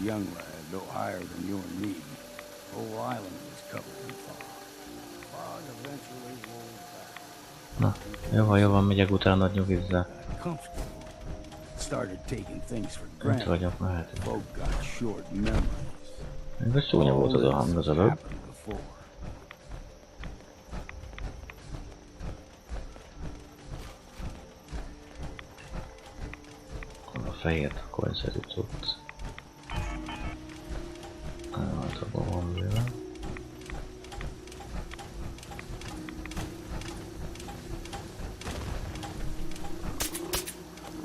young lad, no higher than you and me. Whole island was covered in fog. Fog eventually rolled back. Na, jó van, megyek utána nyugizzá. Started taking things for Itt granted. vagyok, mehetünk. Folk got short memories. Még csúnya volt az a hang az előbb. A fehér korszerű cucc. Általában van bőven.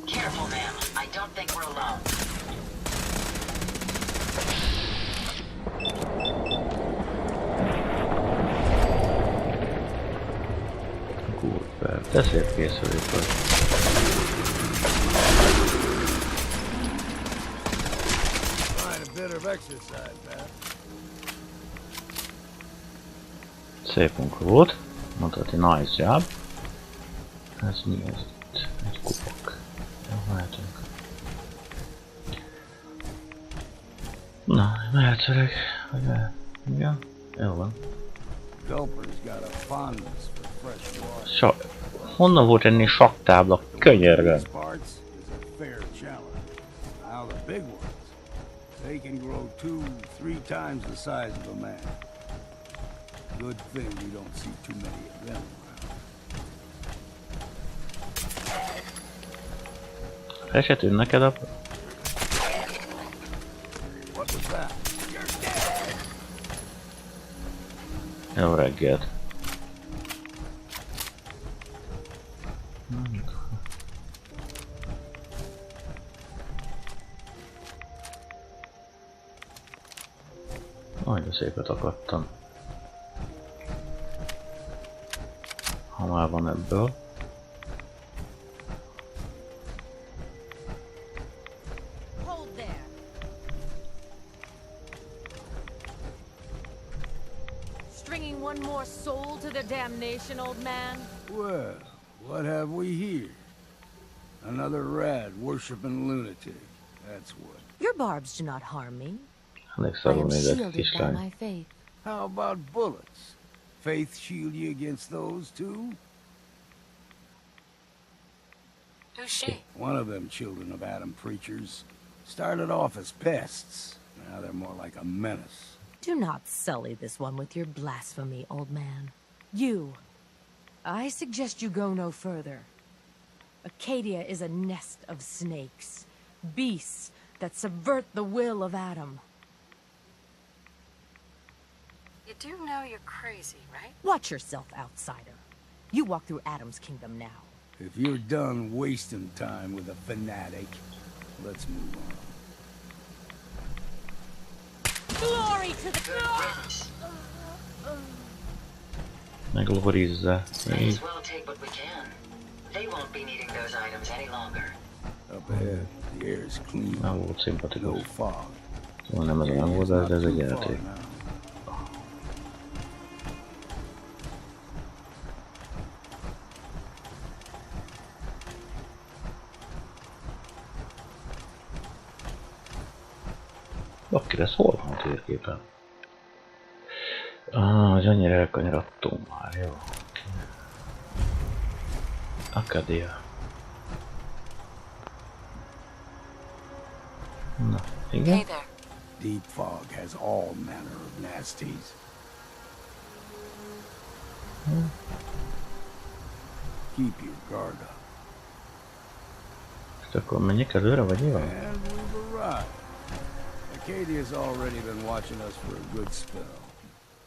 Careful, ma'am. I don't think we're alone. Kurva, de szép készülék vagy. Szép munka volt. Mondhatni nice job. Ez mi ez itt? Egy kupak. Jó, mehetünk. Na, mehetsz öreg. Hogy mehet? Igen? Jó van. Honnan volt ennél saktábla? Könyörgöm. They can grow 2-3 times the size of a man. Good thing we don't see too many of them around. El se tűn neked a... What was that? Jó reggelt. Majd de szépet akadtam. Ha már van ebből. Stringing one more soul to their damnation, old man? Well, what have we here? Another rad worshipping lunatic. That's what. Your barbs do not harm me. Elég I szarul am nézett shielded by kislány. my faith. How about bullets? Faith shield you against those too? Who's she? One of them children of Adam preachers. Started off as pests. Now they're more like a menace. Do not sully this one with your blasphemy, old man. You. I suggest you go no further. Acadia is a nest of snakes. Beasts that subvert the will of Adam. You do know you're crazy, right? Watch yourself, outsider. You walk through Adam's kingdom now. If you're done wasting time with a fanatic, let's move on. Glory to the... Meglorizza. May as well take what we can. They won't be needing those items any longer. Up ahead, the air is clean. Nem volt No szimpatikus. fog. Szóval nem ez a megoldás, de ez egy játék. Bakker, ez hol van a térképen? Hogy annyira elkanyarodtunk már, jó. Acadia. Na, igen? Hey there. Deep fog has all manner of nasties. Keep your guard up. És akkor menjek előre, vagy mi van? And we've arrived. Acadia's already been watching us for a good spell.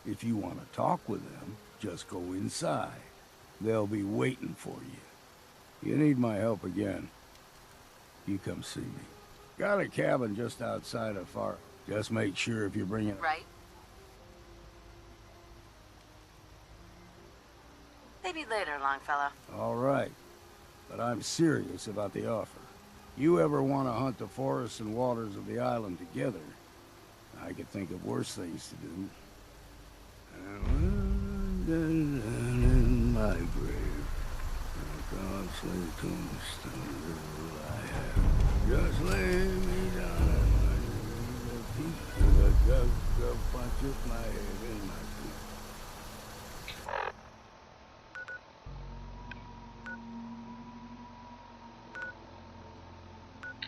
If you want to talk with them, just go inside. They'll be waiting for you. You need my help again, you come see me. Got a cabin just outside of Far. Just make sure if you're bringing... Right? Maybe later, Longfellow. All right, but I'm serious about the offer. You ever want to hunt the forests and waters of the island together, I could think of worse things to do. In my grave, a costly tombstone I have. Just lay me down and Peek with a gug punch at my head and my feet.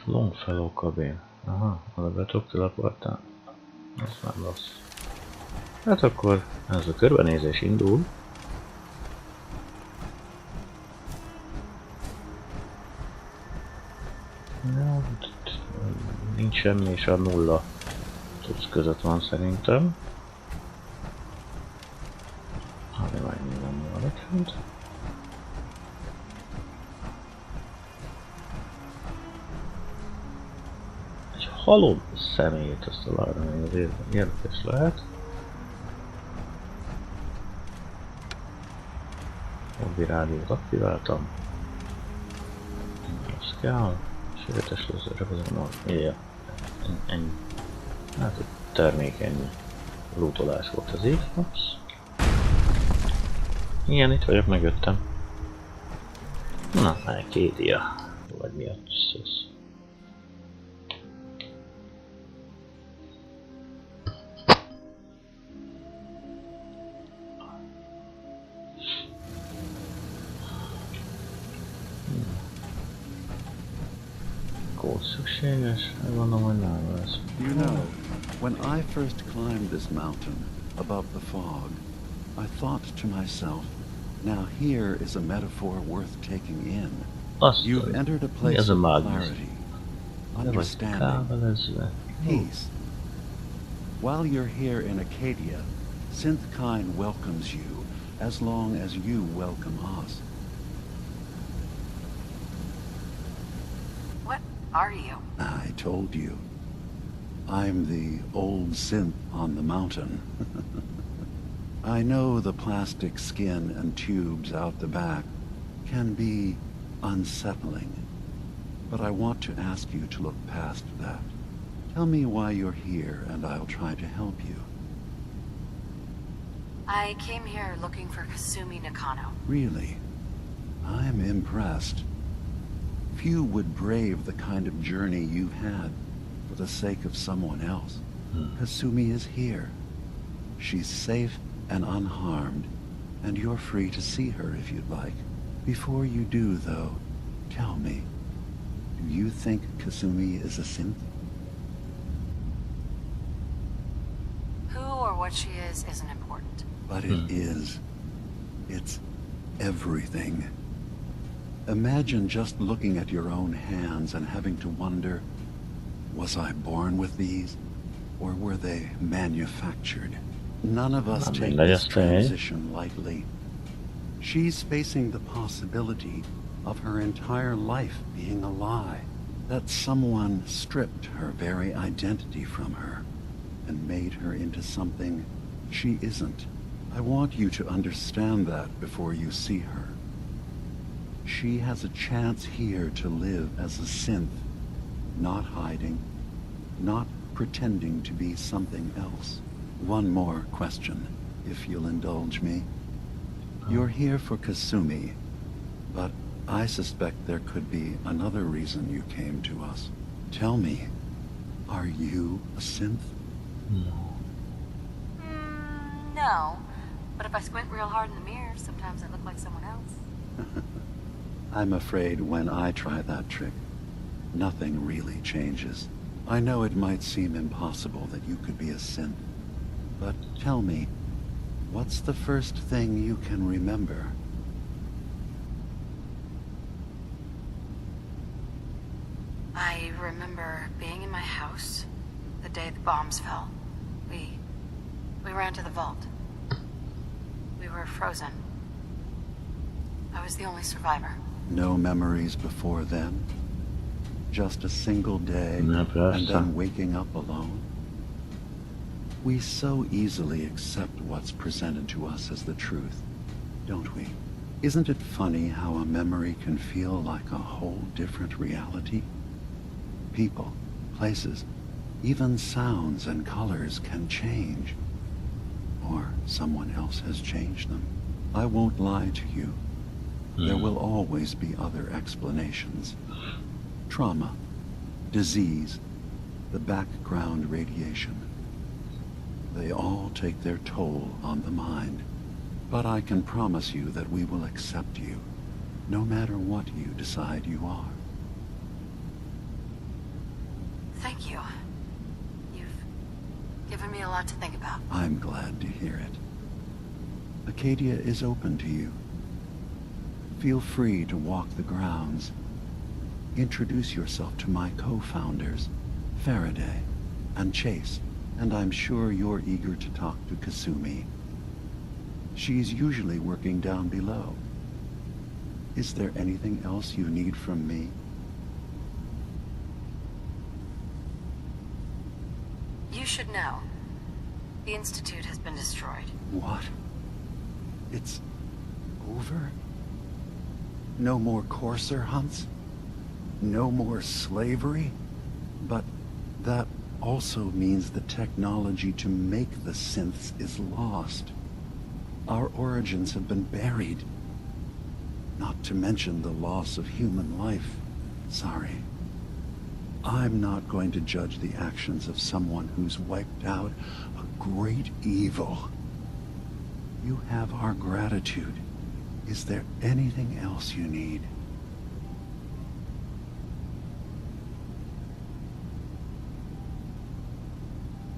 Longfellow kabin. Aha, oda be tudok teleportálni. Az már rossz. Hát akkor ez a körbenézés indul. Ja, nincs semmi és a nulla tudsz között van szerintem. Hát megnézem mi van ott fent. Egy halom személyét azt találom, hogy az érdekes lehet. Hobbi rádiót aktiváltam. Az kell. Sőtes lőzőre, ja. Ennyi. Hát egy termékeny lootolás volt az így. Igen, itt vagyok, megjöttem. Na, Arcadia. Vagy mi a szusz. You know, when I first climbed this mountain above the fog, I thought to myself, now here is a metaphor worth taking in. You've entered a place of clarity, understanding, peace. While you're here in Acadia, Synthkind welcomes you as long as you welcome us. What are you? I told you. I'm the old synth on the mountain. I know the plastic skin and tubes out the back can be unsettling, but I want to ask you to look past that. Tell me why you're here and I'll try to help you. I came here looking for Kasumi Nakano. Really? I'm impressed. Few would brave the kind of journey you've had for the sake of someone else. Kasumi is here. She's safe and unharmed, and you're free to see her if you'd like. Before you do, though, tell me, do you think Kasumi is a synth? Who or what she is isn't important. But it is. It's everything. Imagine just looking at your own hands and having to wonder, was I born with these, or were they manufactured? None of us take this transition lightly. She's facing the possibility of her entire life being a lie, that someone stripped her very identity from her and made her into something she isn't. I want you to understand that before you see her. She has a chance here to live as a synth, not hiding, not pretending to be something else. One more question, if you'll indulge me. You're here for Kasumi, but I suspect there could be another reason you came to us. Tell me, are you a synth? No. But if I squint real hard in the mirror, sometimes I look like someone else. I'm afraid when I try that trick, nothing really changes. I know it might seem impossible that you could be a synth, but tell me, what's the first thing you can remember? I remember being in my house the day the bombs fell. We ran to the vault. We were frozen. I was the only survivor. No memories before then? Just a single day and then waking up alone? We so easily accept what's presented to us as the truth, don't we? Isn't it funny how a memory can feel like a whole different reality? People, places, even sounds and colors can change. Or someone else has changed them. I won't lie to you. There will always be other explanations. Trauma, disease, the background radiation. They all take their toll on the mind. But I can promise you that we will accept you, no matter what you decide you are. Thank you. You've given me a lot to think about. I'm glad to hear it. Acadia is open to you. Feel free to walk the grounds. Introduce yourself to my co-founders, Faraday and Chase, and I'm sure you're eager to talk to Kasumi. She's usually working down below. Is there anything else you need from me? You should know. The Institute has been destroyed. What? It's over? No more courser hunts? No more slavery? But that also means the technology to make the synths is lost. Our origins have been buried. Not to mention the loss of human life. Sorry. I'm not going to judge the actions of someone who's wiped out a great evil. You have our gratitude. Is there anything else you need?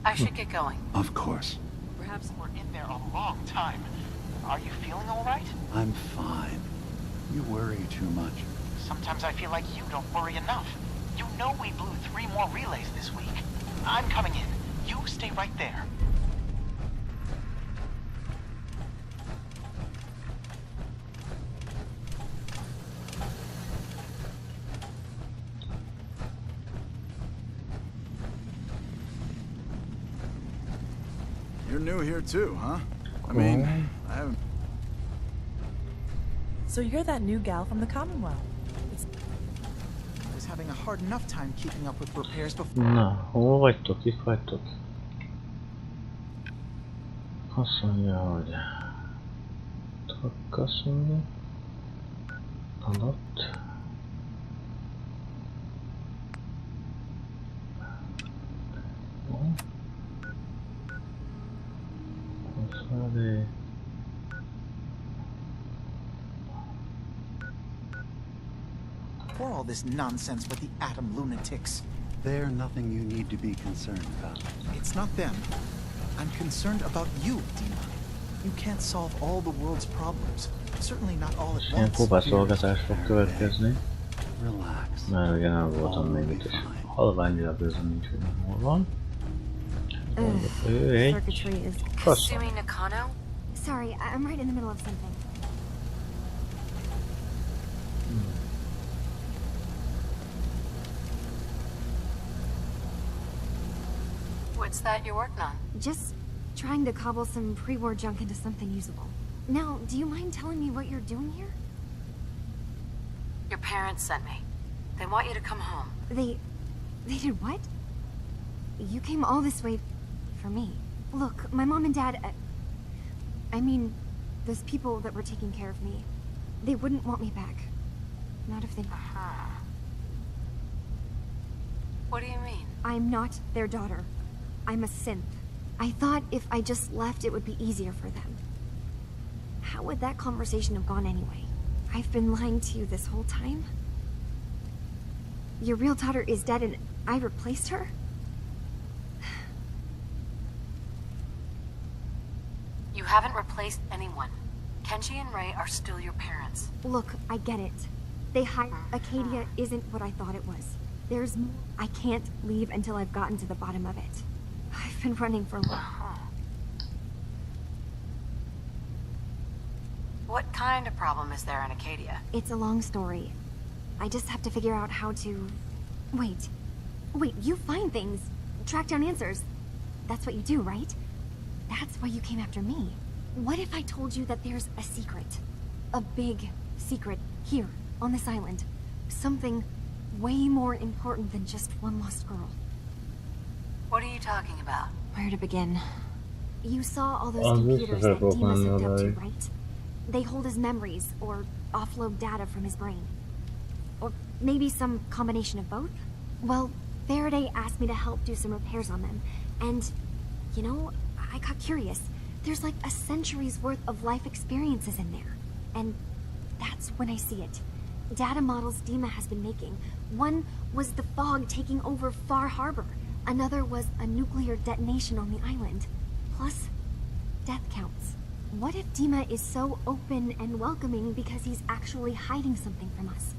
I should get going. Of course. Perhaps we're in there a long time. Are you feeling all right? I'm fine. You worry too much. Sometimes I feel like you don't worry enough. You know we blew 3 more relays this week. I'm coming in. You stay right there. You're new here too, huh? I mean, I haven't... So you're that new gal from the Commonwealth. I was having a hard enough time keeping up with repairs before. Na, hol vagytok? Itt vagytok? Azt mondja, hogy... Azt mondja... Adott... For all this nonsense with the atom lunatics. They're nothing you need to be concerned about. It's not them. I'm concerned about you, Dima. You can't solve all the world's problems. Certainly not all at Ilyen once. próbálszolgatás fog következni. Relax. Mert ugye nem voltam még itt is. Halványra bizonyít, hogy hol van. Ő egy... Kasszony. Kasumi Nakano? Sorry, I'm right in the middle of something. What's that you're working on? Just trying to cobble some pre-war junk into something usable. Now, do you mind telling me what you're doing here? Your parents sent me. They want you to come home. They did what? You came all this way for me. Look, my mom and dad, I mean, those people that were taking care of me, they wouldn't want me back. Not if they... What do you mean? I'm not their daughter. I'm a synth. I thought if I just left, it would be easier for them. How would that conversation have gone anyway? I've been lying to you this whole time? Your real daughter is dead and I replaced her? You haven't replaced anyone. Kenji and Ray are still your parents. Look, I get it. They hired... Acadia isn't what I thought it was. There's more. I can't leave until I've gotten to the bottom of it. I've been running for long. What kind of problem is there in Acadia? It's a long story. I just have to figure out how to... Wait, you find things. Track down answers. That's what you do, right? That's why you came after me. What if I told you that there's a secret? A big secret here, on this island. Something way more important than just one lost girl. What are you talking about? Where to begin? You saw all those Oh, this computers is that a Dima's hooked up to, right? right? They hold his memories, or offload data from his brain. Or maybe some combination of both? Well, Faraday asked me to help do some repairs on them. And, you know, I got curious. There's like a century's worth of life experiences in there. And that's when I see it. Data models Dima has been making. One was the fog taking over Far Harbor. Another was a nuclear detonation on the island. Plus, death counts. What if Dima is so open and welcoming because he's actually hiding something from us?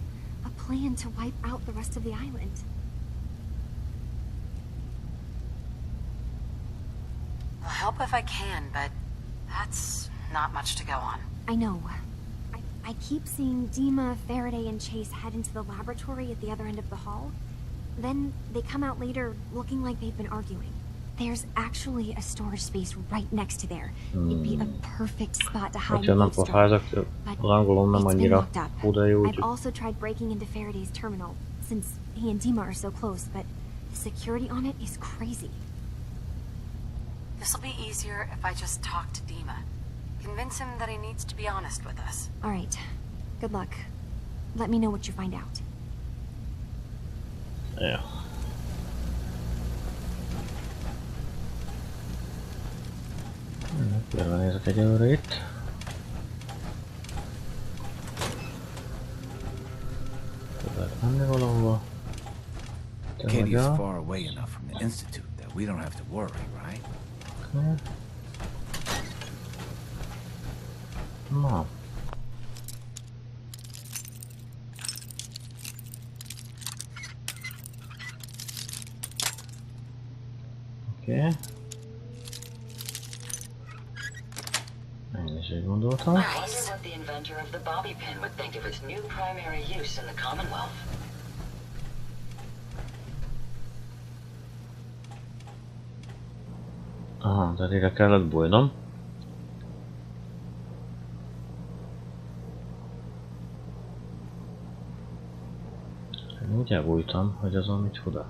A plan to wipe out the rest of the island. I'll help if I can, but that's not much to go on. I know. I keep seeing Dima, Faraday, and Chase head into the laboratory at the other end of the hall. Then they come out later looking like they've been arguing. There's actually a storage space right next to there. It'd be a perfect spot to hide. Nem pofázak, rangolom nem annyira oda jó. I've also tried breaking into Faraday's terminal, since he and Dima are so close, but the security on it is crazy. This'll be easier if I just talk to Dima. Convince him that he needs to be honest with us. All right. Good luck. Let me know what you find out. Ja. Körbenézek egy őrét. Lehet menni valahova. Katie's far away enough from the Institute that we don't have to worry, right? Okay. Na. Oké. Én is így gondoltam. I wonder what the inventor of the bobby pin would think of its new primary use in the Commonwealth. Aha, de ide kellett bújnom. Én úgy elbújtam, hogy azon mit csoda.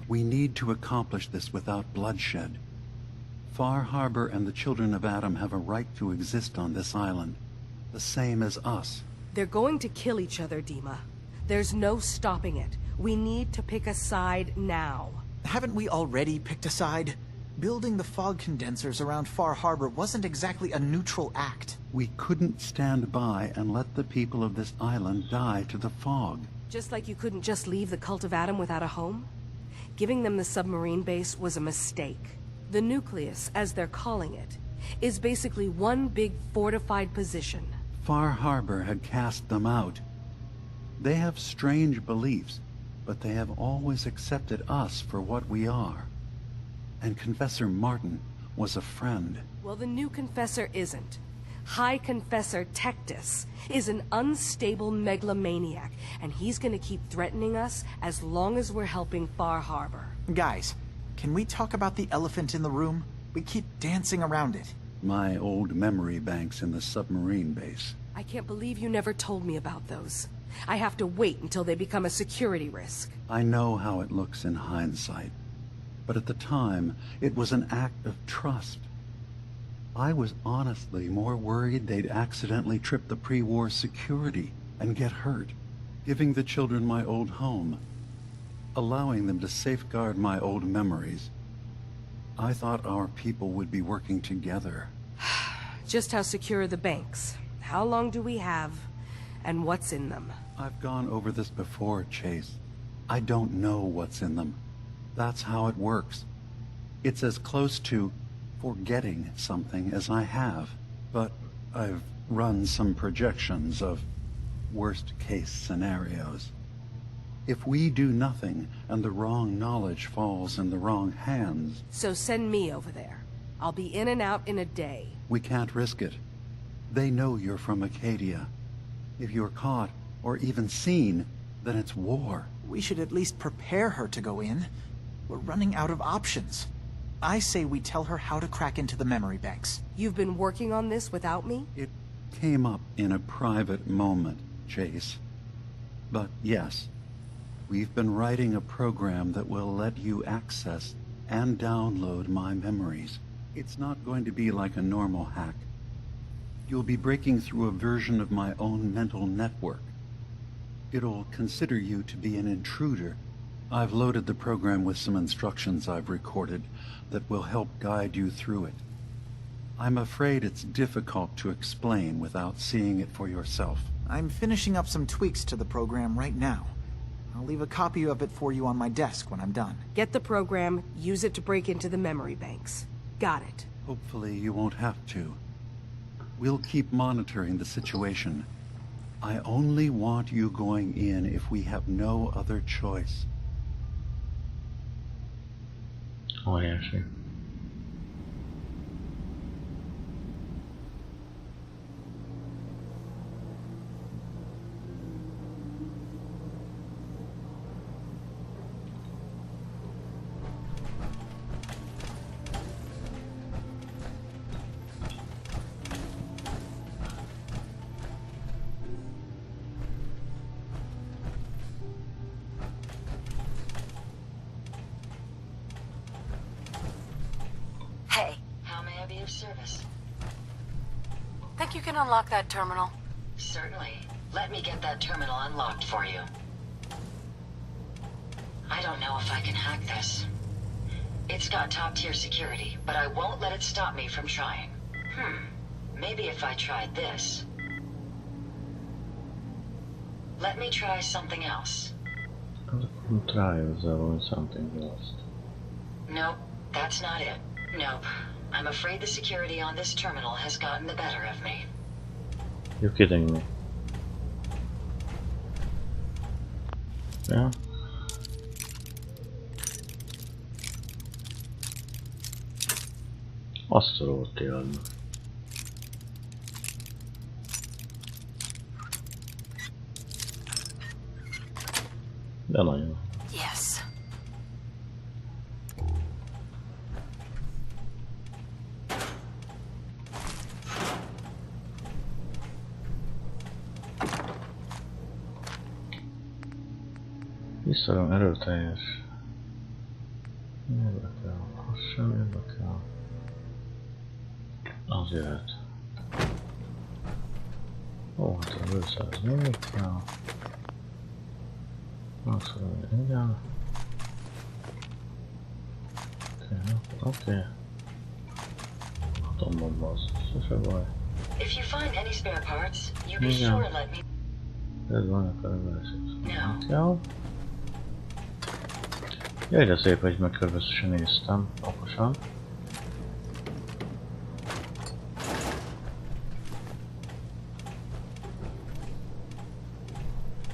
We need to accomplish this without bloodshed. Far Harbor and the children of Adam have a right to exist on this island, the same as us. They're going to kill each other, Dima. There's no stopping it. We need to pick a side now. Haven't we already picked a side? Building the fog condensers around Far Harbor wasn't exactly a neutral act. We couldn't stand by and let the people of this island die to the fog. Just like you couldn't just leave the Cult of Adam without a home? Giving them the submarine base was a mistake. The nucleus, as they're calling it, is basically one big fortified position. Far Harbor had cast them out. They have strange beliefs, but they have always accepted us for what we are. And Confessor Martin was a friend. Well, the new Confessor isn't. High Confessor Tectus is an unstable megalomaniac, and he's gonna keep threatening us as long as we're helping Far Harbor. Guys, can we talk about the elephant in the room? We keep dancing around it. My old memory banks in the submarine base. I can't believe you never told me about those. I have to wait until they become a security risk. I know how it looks in hindsight, but at the time, it was an act of trust. I was honestly more worried they'd accidentally trip the pre-war security and get hurt, giving the children my old home, allowing them to safeguard my old memories. I thought our people would be working together. Just how secure are the banks? How long do we have? And what's in them? I've gone over this before, Chase. I don't know what's in them. That's how it works. It's as close to forgetting something as I have. But I've run some projections of worst-case scenarios. If we do nothing and the wrong knowledge falls in the wrong hands... So send me over there. I'll be in and out in a day. We can't risk it. They know you're from Acadia. If you're caught, or even seen, then it's war. We should at least prepare her to go in. We're running out of options. I say we tell her how to crack into the memory banks. You've been working on this without me? It came up in a private moment, Chase. But yes, we've been writing a program that will let you access and download my memories. It's not going to be like a normal hack. You'll be breaking through a version of my own mental network. It'll consider you to be an intruder. I've loaded the program with some instructions I've recorded that will help guide you through it. I'm afraid it's difficult to explain without seeing it for yourself. I'm finishing up some tweaks to the program right now. I'll leave a copy of it for you on my desk when I'm done. Get the program, use it to break into the memory banks. Got it. Hopefully you won't have to. We'll keep monitoring the situation. I only want you going in if we have no other choice. Óriási. Hey. How may I be of service? Think you can unlock that terminal? Certainly. Let me get that terminal unlocked for you. I don't know if I can hack this. It's got top-tier security, but I won't let it stop me from trying. Maybe if I tried this. Let me try something else. Try something else. Nope, that's not it. Nope. I'm afraid the security on this terminal has gotten the better of me. You're kidding me. Yeah. Azt a rohadt életben. De nagyon. Yes. Visszarom erőteljes. Érdekel. Az sem érdekel. Az jöhet. Ó, hát a lőszer mindig kell. Azt mondom, igen. Oké. Atombomba az sose baj. If you find any spare parts, you be sure to let me. Ez vannak a reverses. No. Jó. Jaj, de szép, hogy megköveszesen néztem, okosan.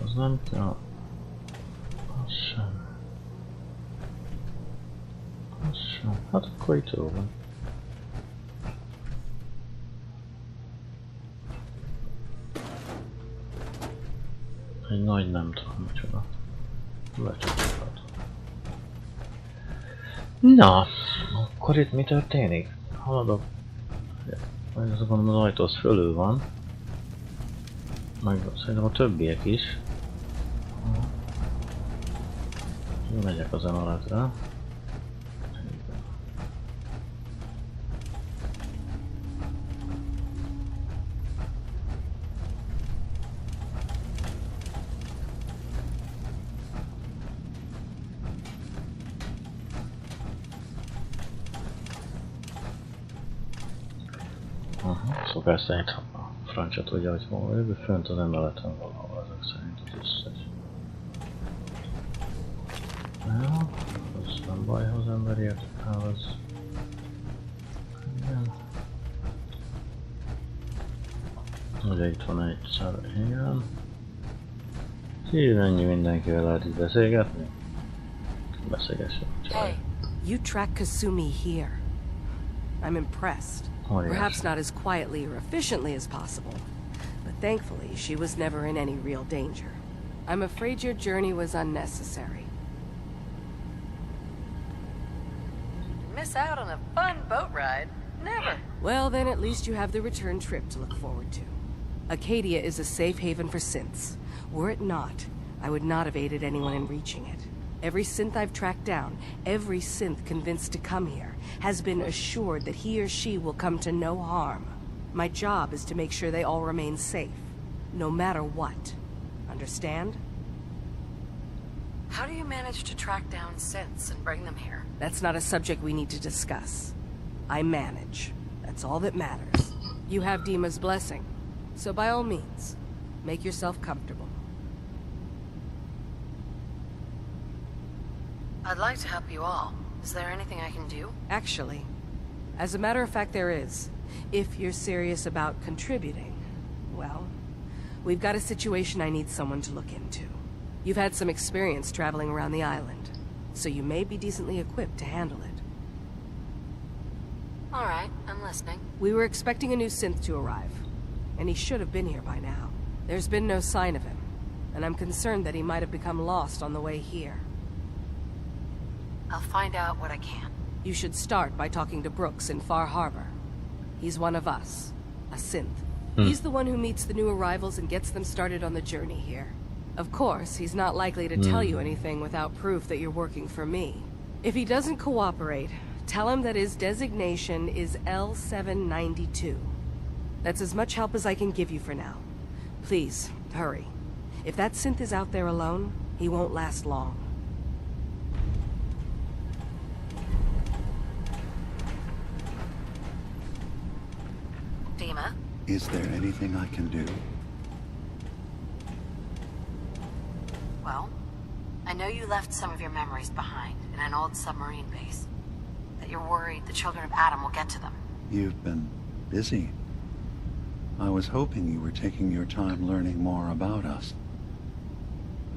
Az nem kell. Az sem. Az sem. Hát akkor itt jó van. Egy nagy nem tudom micsoda. Lecsapott. Na, akkor itt mi történik? Haladok. Majd azt gondolom az ajtó az fölül van. Meg szerintem a többiek is. Megyek az emeletre. Szokás szerint a francia tudja, hogy hol vagyok, fönt az emeleten valahol ezek szerint az összes. Ja, az nem baj, ha az ember érdekel, az... Igen. Ugye itt van egyszer, igen. Így ennyi mindenkivel lehet itt beszélgetni. Beszélgessünk. Hey, you track Kasumi here. I'm impressed. Oh, yes. Perhaps not as quietly or efficiently as possible, but thankfully she was never in any real danger. I'm afraid your journey was unnecessary. Miss out on a fun boat ride? Never. Well, then at least you have the return trip to look forward to. Acadia is a safe haven for synths. Were it not, I would not have aided anyone in reaching it. Every synth I've tracked down, every synth convinced to come here, has been assured that he or she will come to no harm. My job is to make sure they all remain safe, no matter what. Understand? How do you manage to track down synths and bring them here? That's not a subject we need to discuss. I manage. That's all that matters. You have Dima's blessing, so by all means, make yourself comfortable. I'd like to help you all. Is there anything I can do? Actually, as a matter of fact, there is. If you're serious about contributing, well, we've got a situation I need someone to look into. You've had some experience traveling around the island, so you may be decently equipped to handle it. All right, I'm listening. We were expecting a new synth to arrive, and he should have been here by now. There's been no sign of him, and I'm concerned that he might have become lost on the way here. I'll find out what I can. You should start by talking to Brooks in Far Harbor. He's one of us, a synth. He's the one who meets the new arrivals and gets them started on the journey here. Of course, he's not likely to tell you anything without proof that you're working for me. If he doesn't cooperate, tell him that his designation is L792. That's as much help as I can give you for now. Please, hurry. If that synth is out there alone, he won't last long. Dima? Is there anything I can do? Well, I know you left some of your memories behind in an old submarine base. That you're worried the children of Adam will get to them. You've been busy. I was hoping you were taking your time learning more about us.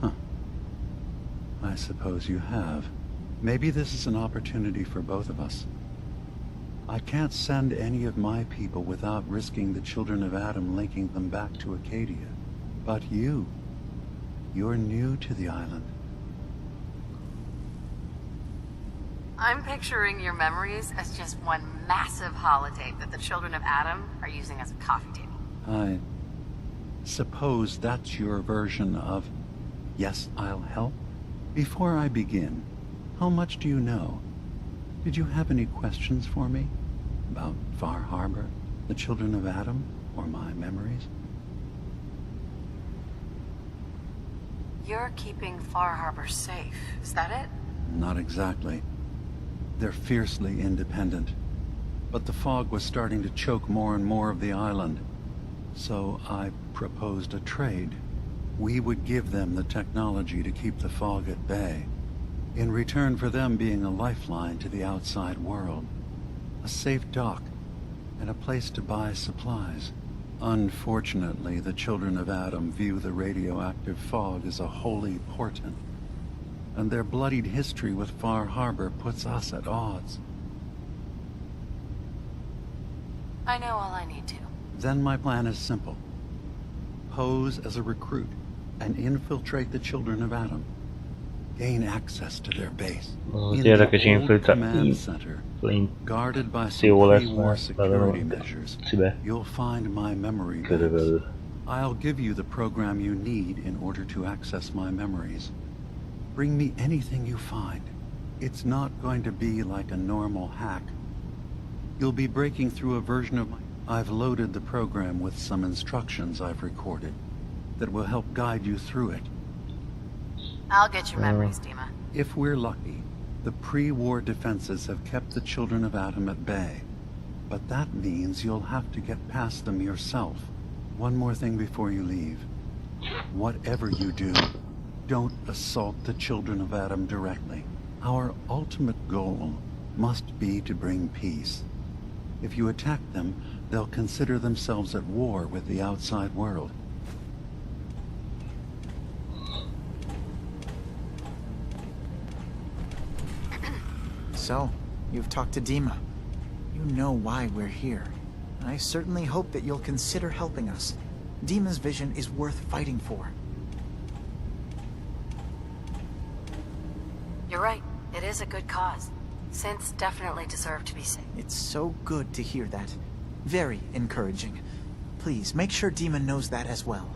Huh. I suppose you have. Maybe this is an opportunity for both of us. I can't send any of my people without risking the children of Adam linking them back to Acadia. But you're new to the island. I'm picturing your memories as just one massive holotape that the children of Adam are using as a coffee table. I suppose that's your version of, yes, I'll help? Before I begin, how much do you know? Did you have any questions for me? About Far Harbor, the children of Adam, or my memories? You're keeping Far Harbor safe, is that it? Not exactly. They're fiercely independent. But the fog was starting to choke more and more of the island. So I proposed a trade. We would give them the technology to keep the fog at bay, in return for them being a lifeline to the outside world. A safe dock, and a place to buy supplies. Unfortunately, the children of Adam view the radioactive fog as a holy portent, and their bloodied history with Far Harbor puts us at odds. I know all I need to. Then my plan is simple. Pose as a recruit and infiltrate the children of Adam. Gain access to their base. In the old command center, guarded by some pre-war security measures, you'll find my memory banks. I'll give you the program you need in order to access my memories. Bring me anything you find. It's not going to be like a normal hack. You'll be breaking through a version of my... I've loaded the program with some instructions I've recorded that will help guide you through it. I'll get your memories, Dima. If we're lucky, the pre-war defenses have kept the children of Adam at bay. But that means you'll have to get past them yourself. One more thing before you leave. Whatever you do, don't assault the children of Adam directly. Our ultimate goal must be to bring peace. If you attack them, they'll consider themselves at war with the outside world. So, you've talked to Dima. You know why we're here. I certainly hope that you'll consider helping us. Dima's vision is worth fighting for. You're right. It is a good cause. Synths definitely deserve to be saved. It's so good to hear that. Very encouraging. Please, make sure Dima knows that as well.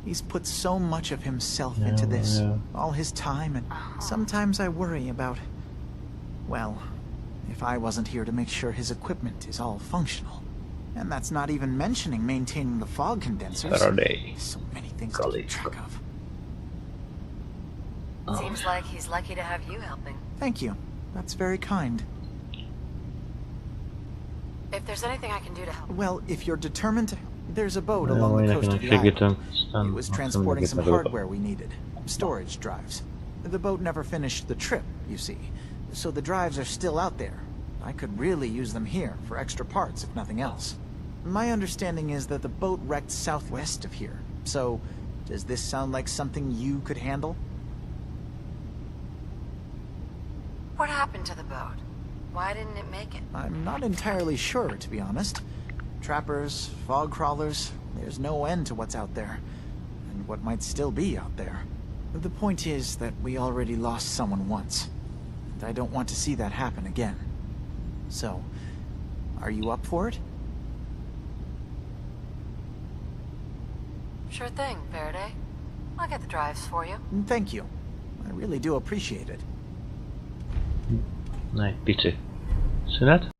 He's put so much of himself into this. All his time, and sometimes I worry about... Well, if I wasn't here to make sure his equipment is all functional. And that's not even mentioning maintaining the fog condensers. Faraday. So many things to keep track of. Seems like he's lucky to have you helping. Thank you. That's very kind. If there's anything I can do to help. Well, if you're determined to... There's a boat Ja, along the jag coast kan of the flyga island. den. It was transporting some hardware we needed. Storage drives. The boat never finished the trip, you see. So the drives are still out there. I could really use them here for extra parts, if nothing else. My understanding is that the boat wrecked southwest of here. So, does this sound like something you could handle? What happened to the boat? Why didn't it make it? I'm not entirely sure, to be honest. Trappers, fog crawlers, there's no end to what's out there. And what might still be out there. The point is that we already lost someone once. And I don't want to see that happen again. So, are you up for it? Sure thing, Faraday. I'll get the drives for you. Thank you. I really do appreciate it. Nej, bitte. Ser du det?